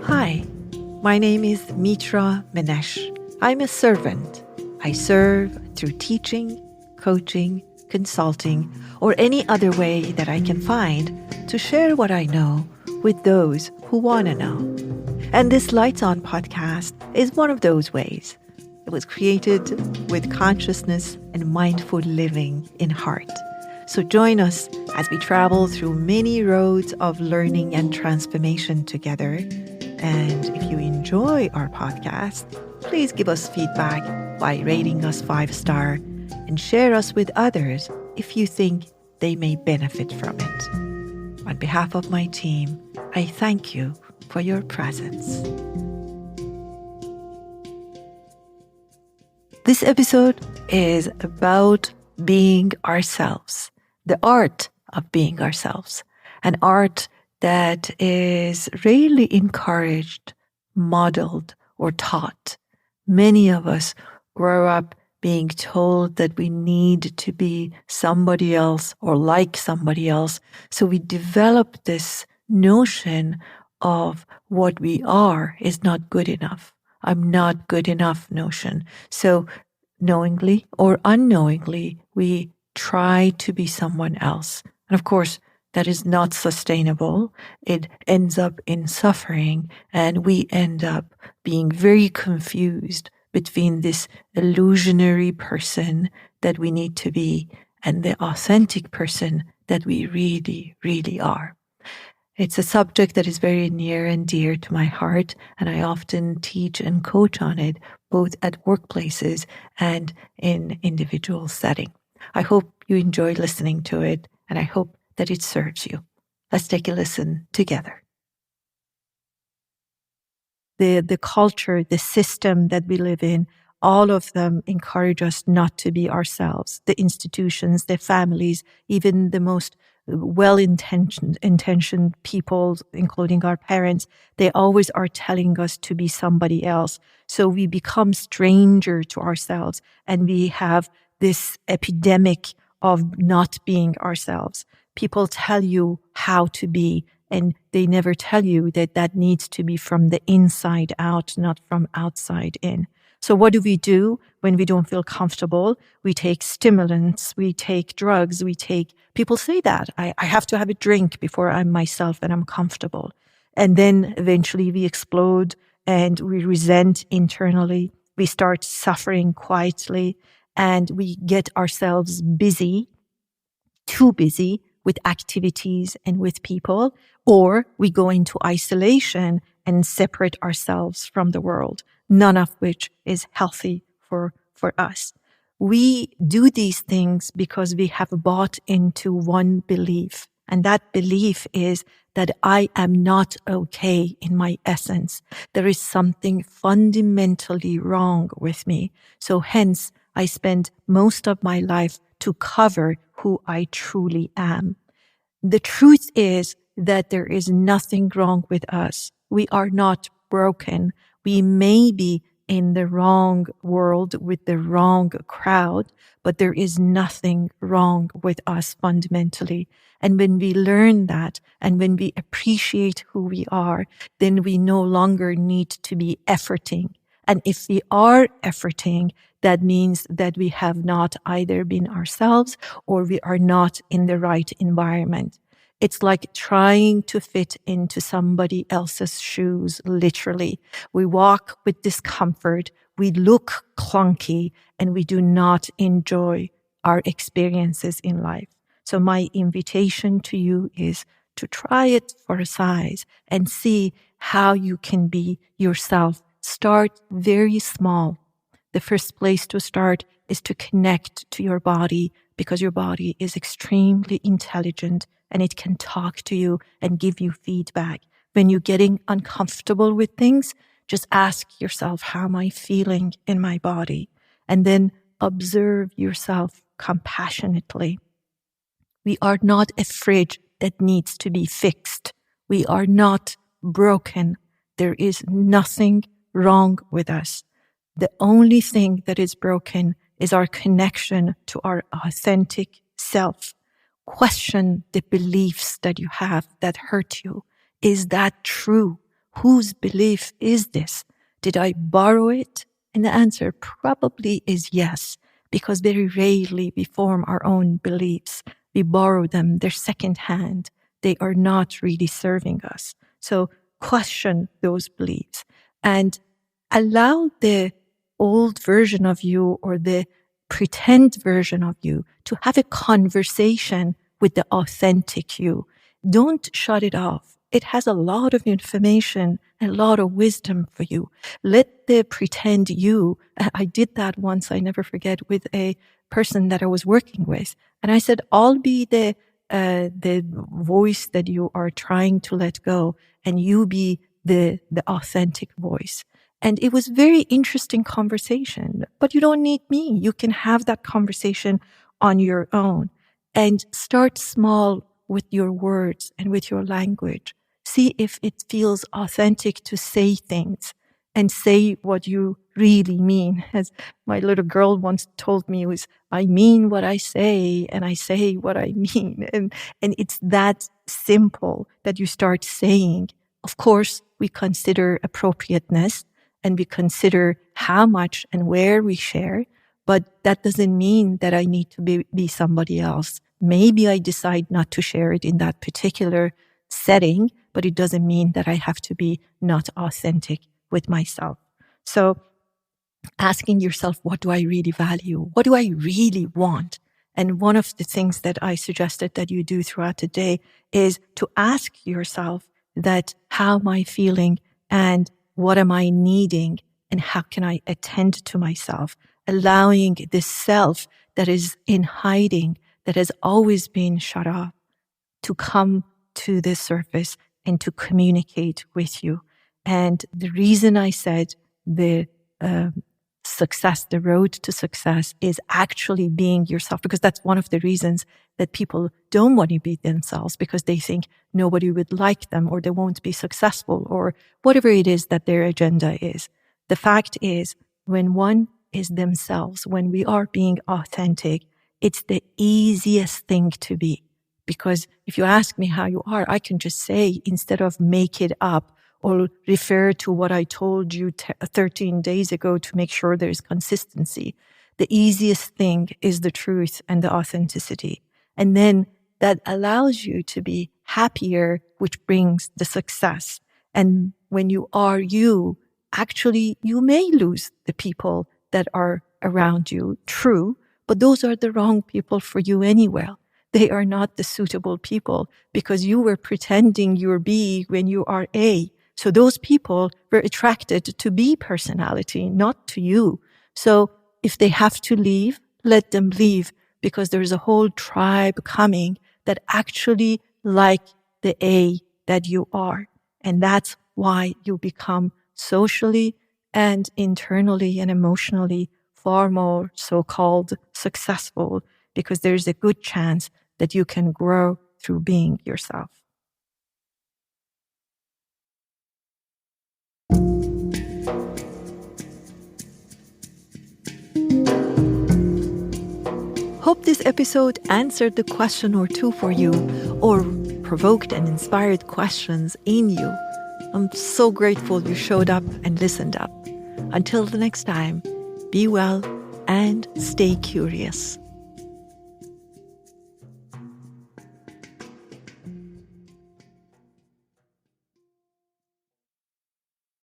Hi, my name is Mitra Manesh. I'm a servant. I serve through teaching, coaching, consulting, or any other way that I can find to share what I know with those who want to know. And this Lights On podcast is one of those ways. It was created with consciousness and mindful living in heart. So join us as we travel through many roads of learning and transformation together. And if you enjoy our podcast, please give us feedback by rating us 5-star and share us with others if you think they may benefit from it. On behalf of my team, I thank you for your presence. This episode is about being ourselves, the art of being ourselves, an art that is rarely encouraged, modeled, or taught. Many of us grow up being told that we need to be somebody else or like somebody else. So we develop this notion of what we are is not good enough. I'm not good enough notion. So knowingly or unknowingly, we try to be someone else. And of course, that is not sustainable. It ends up in suffering, and we end up being very confused between this illusionary person that we need to be and the authentic person that we really, really are. It's a subject that is very near and dear to my heart, and I often teach and coach on it, both at workplaces and in individual setting. I hope you enjoy listening to it, and I hope that it serves you. Let's take a listen together. The culture, the system that we live in, all of them encourage us not to be ourselves. The institutions, the families, even the most well-intentioned people, including our parents, they always are telling us to be somebody else. So we become stranger to ourselves, and we have this epidemic of not being ourselves. People tell you how to be, and they never tell you that that needs to be from the inside out, not from outside in. So what do we do when we don't feel comfortable? We take stimulants, we take drugs, people say that. I have to have a drink before I'm myself and I'm comfortable. And then eventually we explode and we resent internally. We start suffering quietly, and we get ourselves busy, too busy with activities and with people, or we go into isolation and separate ourselves from the world, none of which is healthy for us. We do these things because we have bought into one belief, and that belief is that I am not okay in my essence. There is something fundamentally wrong with me. So hence, I spend most of my life to cover who I truly am. The truth is that there is nothing wrong with us. We are not broken. We may be in the wrong world with the wrong crowd, but there is nothing wrong with us fundamentally. And when we learn that, and when we appreciate who we are, then we no longer need to be efforting. And if we are efforting, that means that we have not either been ourselves or we are not in the right environment. It's like trying to fit into somebody else's shoes, literally. We walk with discomfort, we look clunky, and we do not enjoy our experiences in life. So my invitation to you is to try it for a size and see how you can be yourself. Start very small. The first place to start is to connect to your body, because your body is extremely intelligent and it can talk to you and give you feedback. When you're getting uncomfortable with things, just ask yourself, how am I feeling in my body? And then observe yourself compassionately. We are not a fridge that needs to be fixed. We are not broken. There is nothing wrong with us. The only thing that is broken is our connection to our authentic self. Question the beliefs that you have that hurt you. Is that true? whose belief is this? Did I borrow it? And the answer probably is yes, because very rarely we form our own beliefs. We borrow them, they're secondhand. They are not really serving us. So question those beliefs and allow the old version of you or the pretend version of you to have a conversation with the authentic you. Don't shut it off. It has a lot of information and a lot of wisdom for you. Let the pretend you. I did that once, I never forget, with a person that I was working with. And I said, I'll be the voice that you are trying to let go, and you be the authentic voice. And it was very interesting conversation, but you don't need me. You can have that conversation on your own and start small with your words and with your language. See if it feels authentic to say things and say what you really mean. As my little girl once told me, was, I mean what I say and I say what I mean. And it's that simple that you start saying. Of course, we consider appropriateness and we consider how much and where we share, but that doesn't mean that I need to be somebody else. Maybe I decide not to share it in that particular setting, but it doesn't mean that I have to be not authentic with myself. So asking yourself, what do I really value? What do I really want? And one of the things that I suggested that you do throughout the day is to ask yourself that, how am I feeling and what am I needing and how can I attend to myself? Allowing this self that is in hiding, that has always been shut off, to come to the surface and to communicate with you. And the reason I said the success, the road to success is actually being yourself, because that's one of the reasons that people don't want to be themselves, because they think nobody would like them or they won't be successful or whatever it is that their agenda is. The fact is, when one is themselves, when we are being authentic, it's the easiest thing to be. Because if you ask me how you are, I can just say, instead of make it up or refer to what I told you 13 days ago to make sure there's consistency. The easiest thing is the truth and the authenticity. And then that allows you to be happier, which brings the success. And when you are you, actually, you may lose the people that are around you. True, but those are the wrong people for you anyway. They are not the suitable people because you were pretending you're B when you are A. So those people were attracted to B personality, not to you. So if they have to leave, let them leave, because there's a whole tribe coming that actually like the A that you are. And that's why you become socially and internally and emotionally far more so-called successful, because there's a good chance that you can grow through being yourself. Hope this episode answered the question or two for you, or provoked and inspired questions in you. I'm so grateful you showed up and listened up. Until the next time, be well and stay curious.